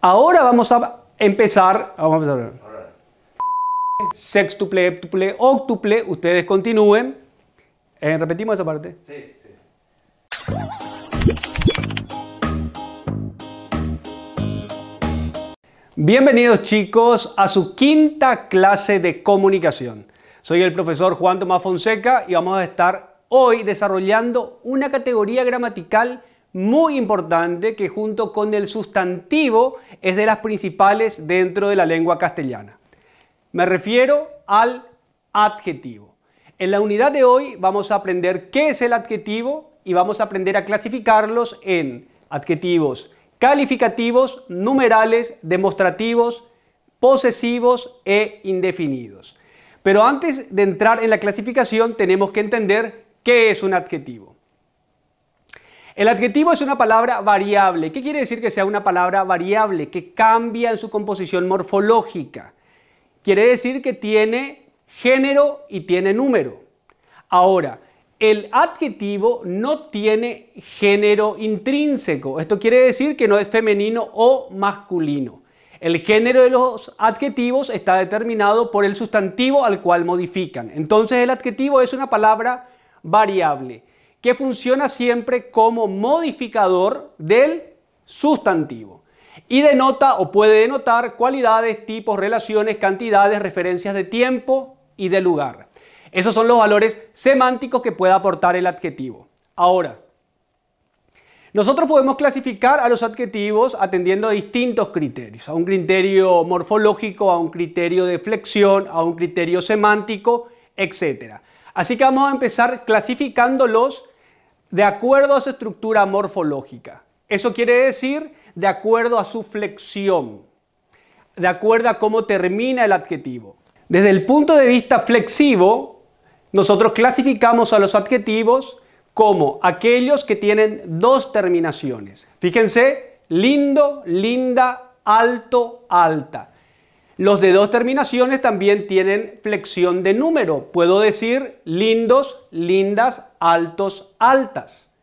Ahora vamos a empezar a ver. Sextuple, héptuple, óctuple. Ustedes continúen. ¿Repetimos esa parte? Sí. Bienvenidos chicos a su quinta clase de comunicación. Soy el profesor Juan Tomás Fonseca y vamos a estar hoy desarrollando una categoría gramatical muy importante que junto con el sustantivo es de las principales dentro de la lengua castellana. Me refiero al adjetivo. En la unidad de hoy vamos a aprender qué es el adjetivo y vamos a aprender a clasificarlos en adjetivos calificativos, numerales, demostrativos, posesivos e indefinidos. Pero antes de entrar en la clasificación tenemos que entender qué es un adjetivo. El adjetivo es una palabra variable. ¿Qué quiere decir que sea una palabra variable? Que cambia en su composición morfológica. Quiere decir que tiene género y tiene número. Ahora, el adjetivo no tiene género intrínseco. Esto quiere decir que no es femenino o masculino. El género de los adjetivos está determinado por el sustantivo al cual modifican. Entonces el adjetivo es una palabra variable que funciona siempre como modificador del sustantivo y denota o puede denotar cualidades, tipos, relaciones, cantidades, referencias de tiempo y de lugar. Esos son los valores semánticos que puede aportar el adjetivo. Ahora, nosotros podemos clasificar a los adjetivos atendiendo a distintos criterios, a un criterio morfológico, a un criterio de flexión, a un criterio semántico, etc. Así que vamos a empezar clasificándolos de acuerdo a su estructura morfológica. Eso quiere decir de acuerdo a su flexión, de acuerdo a cómo termina el adjetivo. Desde el punto de vista flexivo, nosotros clasificamos a los adjetivos como aquellos que tienen dos terminaciones. Fíjense, lindo, linda, alto, alta. Los de dos terminaciones también tienen flexión de número. Puedo decir lindos, lindas, altos, altas.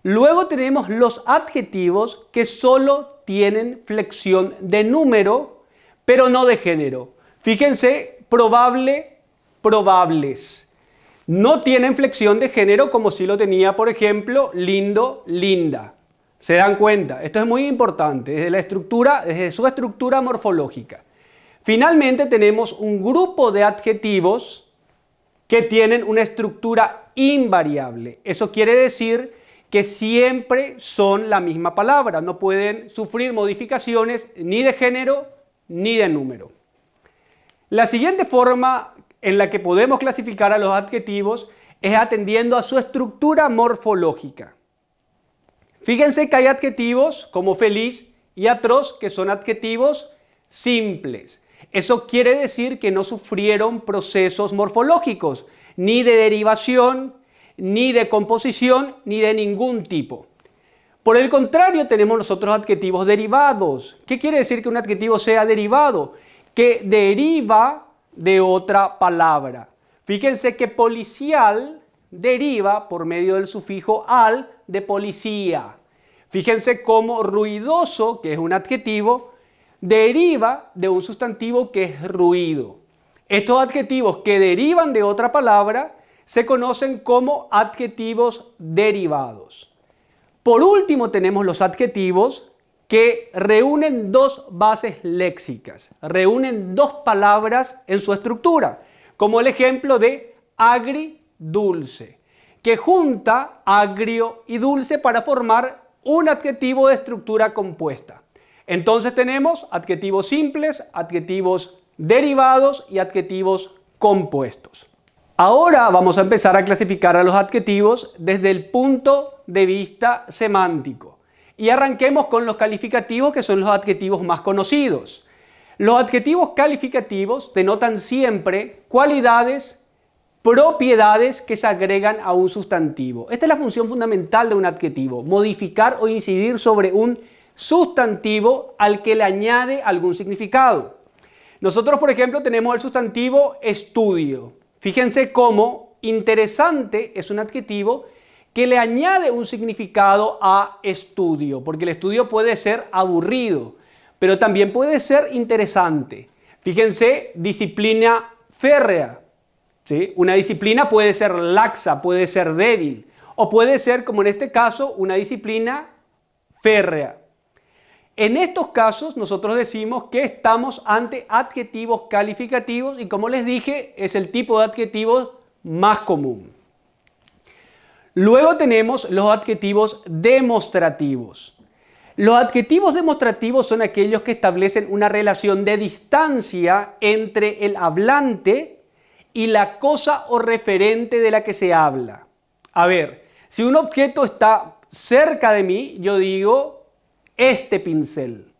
Luego tenemos los adjetivos que solo tienen flexión de número, pero no de género. Fíjense, probable, probables. No tienen flexión de género como si lo tenía, por ejemplo, lindo, linda. ¿Se dan cuenta? Esto es muy importante desde su estructura morfológica. Finalmente tenemos un grupo de adjetivos que tienen una estructura invariable. Eso quiere decir que siempre son la misma palabra. No pueden sufrir modificaciones ni de género ni de número. La siguiente forma en la que podemos clasificar a los adjetivos es atendiendo a su estructura morfológica. Fíjense que hay adjetivos como feliz y atroz que son adjetivos simples. Eso quiere decir que no sufrieron procesos morfológicos, ni de derivación, ni de composición, ni de ningún tipo. Por el contrario, tenemos nosotros adjetivos derivados. ¿Qué quiere decir que un adjetivo sea derivado? Que deriva de otra palabra. Fíjense que policial deriva por medio del sufijo al de policía. Fíjense cómo ruidoso, que es un adjetivo, deriva de un sustantivo que es ruido. Estos adjetivos que derivan de otra palabra se conocen como adjetivos derivados. Por último tenemos los adjetivos que reúnen dos bases léxicas, reúnen dos palabras en su estructura, como el ejemplo de agridulce, que junta agrio y dulce para formar un adjetivo de estructura compuesta. Entonces tenemos adjetivos simples, adjetivos derivados y adjetivos compuestos. Ahora vamos a empezar a clasificar a los adjetivos desde el punto de vista semántico. Y arranquemos con los calificativos, que son los adjetivos más conocidos. Los adjetivos calificativos denotan siempre cualidades, propiedades que se agregan a un sustantivo. Esta es la función fundamental de un adjetivo, modificar o incidir sobre un sustantivo al que le añade algún significado. Nosotros, por ejemplo, tenemos el sustantivo estudio. Fíjense cómo interesante es un adjetivo que le añade un significado a estudio, porque el estudio puede ser aburrido, pero también puede ser interesante. Fíjense, disciplina férrea, ¿sí? Una disciplina puede ser laxa, puede ser débil, o puede ser, como en este caso, una disciplina férrea. En estos casos nosotros decimos que estamos ante adjetivos calificativos y, como les dije, es el tipo de adjetivos más común. Luego tenemos los adjetivos demostrativos. Los adjetivos demostrativos son aquellos que establecen una relación de distancia entre el hablante y la cosa o referente de la que se habla. A ver, si un objeto está cerca de mí, yo digo este pincel.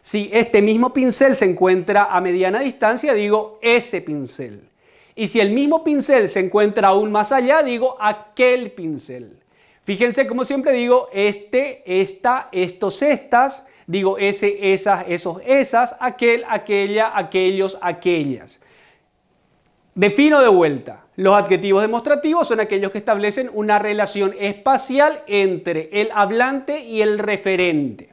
Si este mismo pincel se encuentra a mediana distancia, digo ese pincel. Y si el mismo pincel se encuentra aún más allá, digo aquel pincel. Fíjense como siempre digo este, esta, estos, estas, digo ese, esas, esos, esas, aquel, aquella, aquellos, aquellas. Defino de vuelta. Los adjetivos demostrativos son aquellos que establecen una relación espacial entre el hablante y el referente.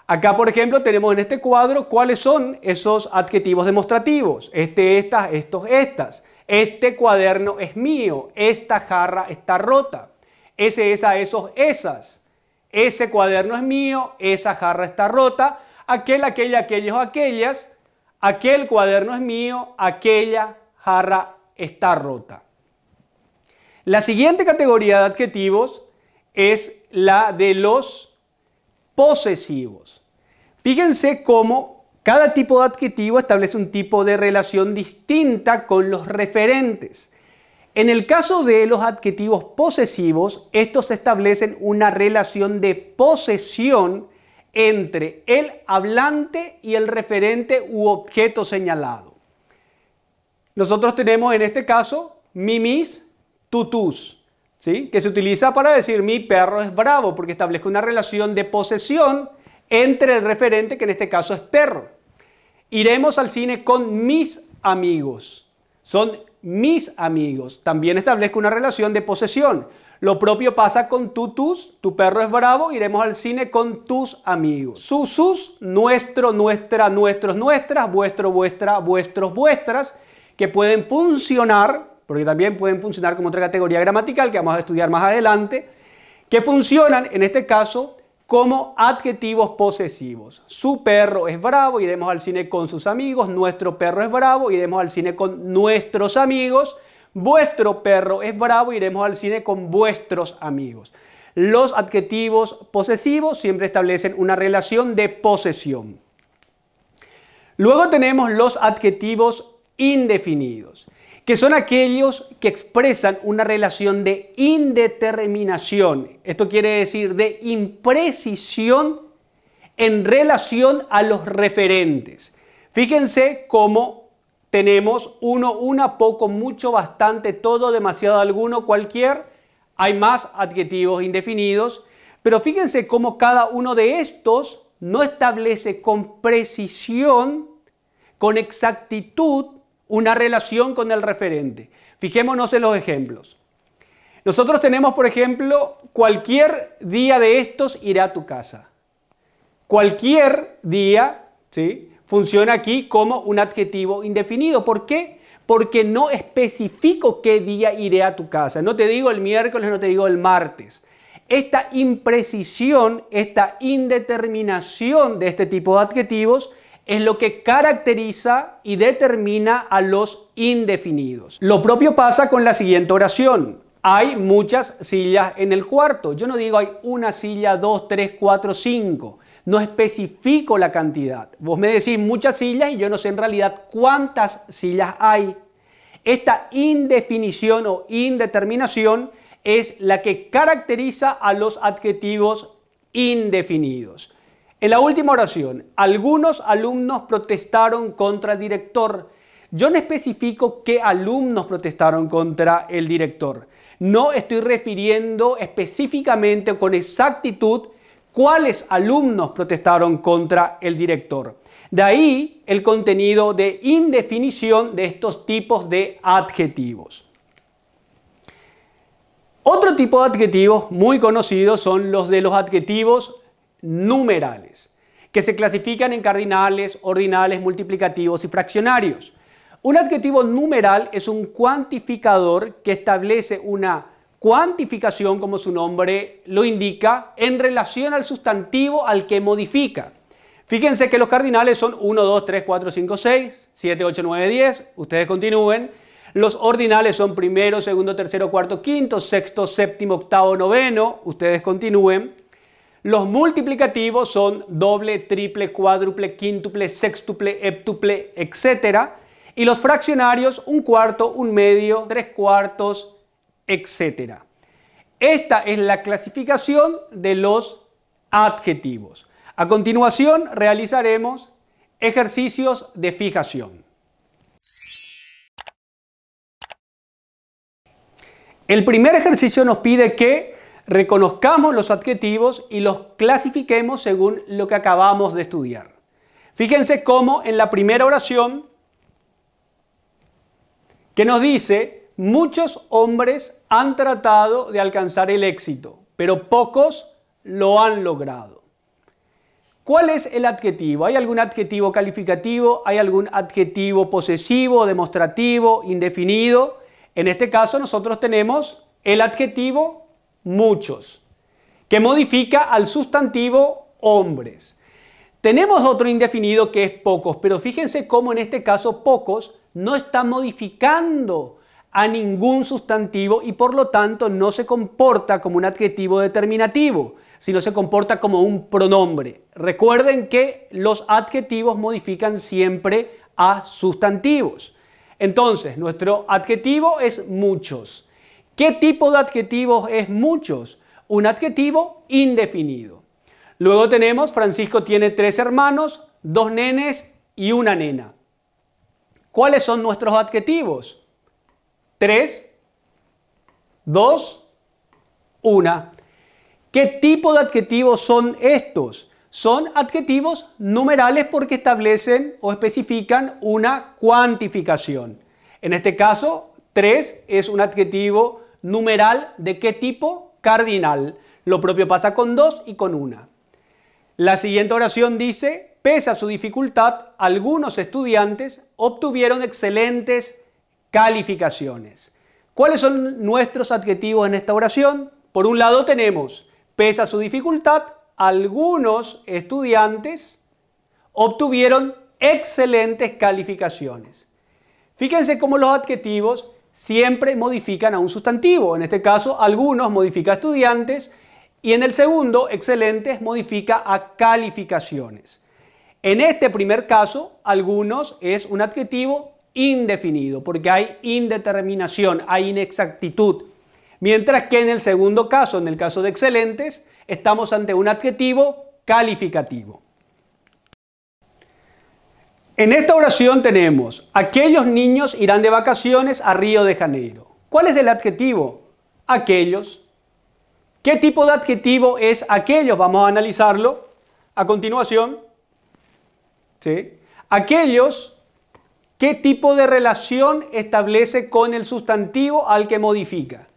Acá, por ejemplo, tenemos en este cuadro cuáles son esos adjetivos demostrativos. Este, estas, estos, estas. Este cuaderno es mío. Esta jarra está rota. Ese, esa, esos, esas. Ese cuaderno es mío. Esa jarra está rota. Aquel, aquella, aquellos, aquellas. Aquel cuaderno es mío. Aquella jarra está rota. La siguiente categoría de adjetivos es la de los posesivos. Fíjense cómo cada tipo de adjetivo establece un tipo de relación distinta con los referentes. En el caso de los adjetivos posesivos, estos establecen una relación de posesión entre el hablante y el referente u objeto señalado. Nosotros tenemos en este caso mimis, tutus, ¿sí? Que se utiliza para decir mi perro es bravo, porque establezco una relación de posesión entre el referente, que en este caso es perro. Iremos al cine con mis amigos. Son mis amigos. También establezco una relación de posesión. Lo propio pasa con tutus, tu perro es bravo, iremos al cine con tus amigos. Sus, nuestro, nuestra, nuestros, nuestras, vuestro, vuestra, vuestros, vuestras, que pueden funcionar, porque también pueden funcionar como otra categoría gramatical que vamos a estudiar más adelante, que funcionan en este caso como adjetivos posesivos. Su perro es bravo, iremos al cine con sus amigos. Nuestro perro es bravo, iremos al cine con nuestros amigos. Vuestro perro es bravo, iremos al cine con vuestros amigos. Los adjetivos posesivos siempre establecen una relación de posesión. Luego tenemos los adjetivos indefinidos, que son aquellos que expresan una relación de indeterminación. Esto quiere decir de imprecisión en relación a los referentes. Fíjense cómo tenemos uno, una, poco, mucho, bastante, todo, demasiado, alguno, cualquier. Hay más adjetivos indefinidos, pero fíjense cómo cada uno de estos no establece con precisión, con exactitud, una relación con el referente. Fijémonos en los ejemplos. Nosotros tenemos, por ejemplo, cualquier día de estos iré a tu casa. Cualquier día, ¿sí?, funciona aquí como un adjetivo indefinido. ¿Por qué? Porque no especifico qué día iré a tu casa. No te digo el miércoles, no te digo el martes. Esta imprecisión, esta indeterminación de este tipo de adjetivos es lo que caracteriza y determina a los indefinidos. Lo propio pasa con la siguiente oración. Hay muchas sillas en el cuarto. Yo no digo hay una silla, 2, 3, 4, 5. No especifico la cantidad. Vos me decís muchas sillas y yo no sé en realidad cuántas sillas hay. Esta indefinición o indeterminación es la que caracteriza a los adjetivos indefinidos. En la última oración, algunos alumnos protestaron contra el director. Yo no especifico qué alumnos protestaron contra el director. No estoy refiriendo específicamente o con exactitud cuáles alumnos protestaron contra el director. De ahí el contenido de indefinición de estos tipos de adjetivos. Otro tipo de adjetivos muy conocidos son los de los adjetivos numerales, que se clasifican en cardinales, ordinales, multiplicativos y fraccionarios. Un adjetivo numeral es un cuantificador que establece una cuantificación, como su nombre lo indica, en relación al sustantivo al que modifica. Fíjense que los cardinales son 1, 2, 3, 4, 5, 6, 7, 8, 9, 10. Ustedes continúen. Los ordinales son primero, segundo, tercero, cuarto, quinto, sexto, séptimo, octavo, noveno. Ustedes continúen. Los multiplicativos son doble, triple, cuádruple, quíntuple, sextuple, heptuple, etc. Y los fraccionarios, un cuarto, un medio, tres cuartos, etc. Esta es la clasificación de los adjetivos. A continuación realizaremos ejercicios de fijación. El primer ejercicio nos pide que reconozcamos los adjetivos y los clasifiquemos según lo que acabamos de estudiar. Fíjense cómo en la primera oración que nos dice: muchos hombres han tratado de alcanzar el éxito, pero pocos lo han logrado. ¿Cuál es el adjetivo? ¿Hay algún adjetivo calificativo? ¿Hay algún adjetivo posesivo, demostrativo, indefinido? En este caso nosotros tenemos el adjetivo muchos, que modifica al sustantivo hombres. Tenemos otro indefinido que es pocos, pero fíjense cómo en este caso pocos no está modificando a ningún sustantivo y por lo tanto no se comporta como un adjetivo determinativo, sino se comporta como un pronombre. Recuerden que los adjetivos modifican siempre a sustantivos. Entonces, nuestro adjetivo es muchos. ¿Qué tipo de adjetivos es muchos? Un adjetivo indefinido. Luego tenemos, Francisco tiene 3 hermanos, 2 nenes y una nena. ¿Cuáles son nuestros adjetivos? 3, 2, 1. ¿Qué tipo de adjetivos son estos? Son adjetivos numerales porque establecen o especifican una cuantificación. En este caso, 3 es un adjetivo numeral ¿de qué tipo? Cardinal. Lo propio pasa con 2 y con 1. La siguiente oración dice: pese a su dificultad, algunos estudiantes obtuvieron excelentes calificaciones. ¿Cuáles son nuestros adjetivos en esta oración? Por un lado tenemos: pese a su dificultad, algunos estudiantes obtuvieron excelentes calificaciones. Fíjense cómo los adjetivos siempre modifican a un sustantivo. En este caso, algunos modifica a estudiantes y en el segundo, excelentes, modifica a calificaciones. En este primer caso, algunos es un adjetivo indefinido porque hay indeterminación, hay inexactitud. Mientras que en el segundo caso, en el caso de excelentes, estamos ante un adjetivo calificativo. En esta oración tenemos: aquellos niños irán de vacaciones a Río de Janeiro. ¿Cuál es el adjetivo? Aquellos. ¿Qué tipo de adjetivo es aquellos? Vamos a analizarlo a continuación. ¿Sí? Aquellos, ¿qué tipo de relación establece con el sustantivo al que modifica?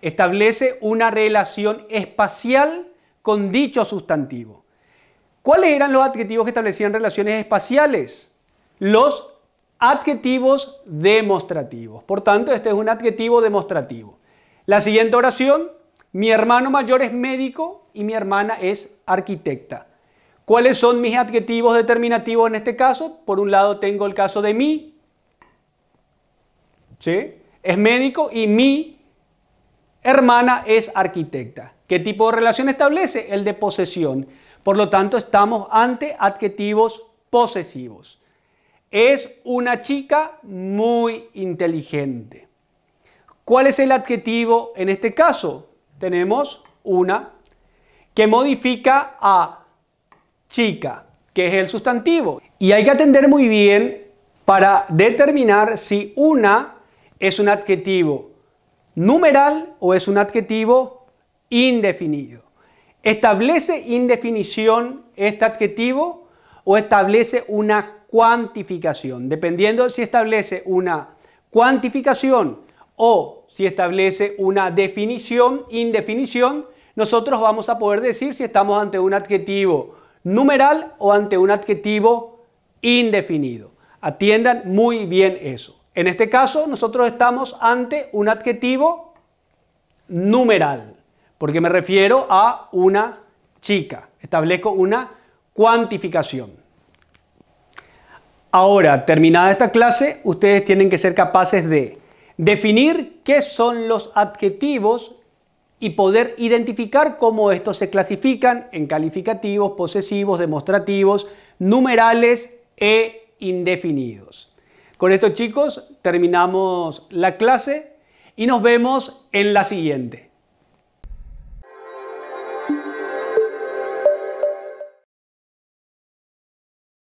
Establece una relación espacial con dicho sustantivo. ¿Cuáles eran los adjetivos que establecían relaciones espaciales? Los adjetivos demostrativos. Por tanto, este es un adjetivo demostrativo. La siguiente oración: mi hermano mayor es médico y mi hermana es arquitecta. ¿Cuáles son mis adjetivos determinativos en este caso? Por un lado tengo el caso de mi, ¿sí? Es médico y mi hermana es arquitecta. ¿Qué tipo de relación establece? El de posesión. Por lo tanto, estamos ante adjetivos posesivos. Es una chica muy inteligente. ¿Cuál es el adjetivo en este caso? Tenemos una que modifica a chica, que es el sustantivo. Y hay que atender muy bien para determinar si una es un adjetivo numeral o es un adjetivo indefinido. ¿Establece indefinición este adjetivo o establece una cuantificación? Dependiendo si establece una cuantificación o si establece una definición, indefinición, nosotros vamos a poder decir si estamos ante un adjetivo numeral o ante un adjetivo indefinido. Atiendan muy bien eso. En este caso, nosotros estamos ante un adjetivo numeral, porque me refiero a una chica. Establezco una cuantificación. Ahora, terminada esta clase, ustedes tienen que ser capaces de definir qué son los adjetivos y poder identificar cómo estos se clasifican en calificativos, posesivos, demostrativos, numerales e indefinidos. Con esto, chicos, terminamos la clase y nos vemos en la siguiente.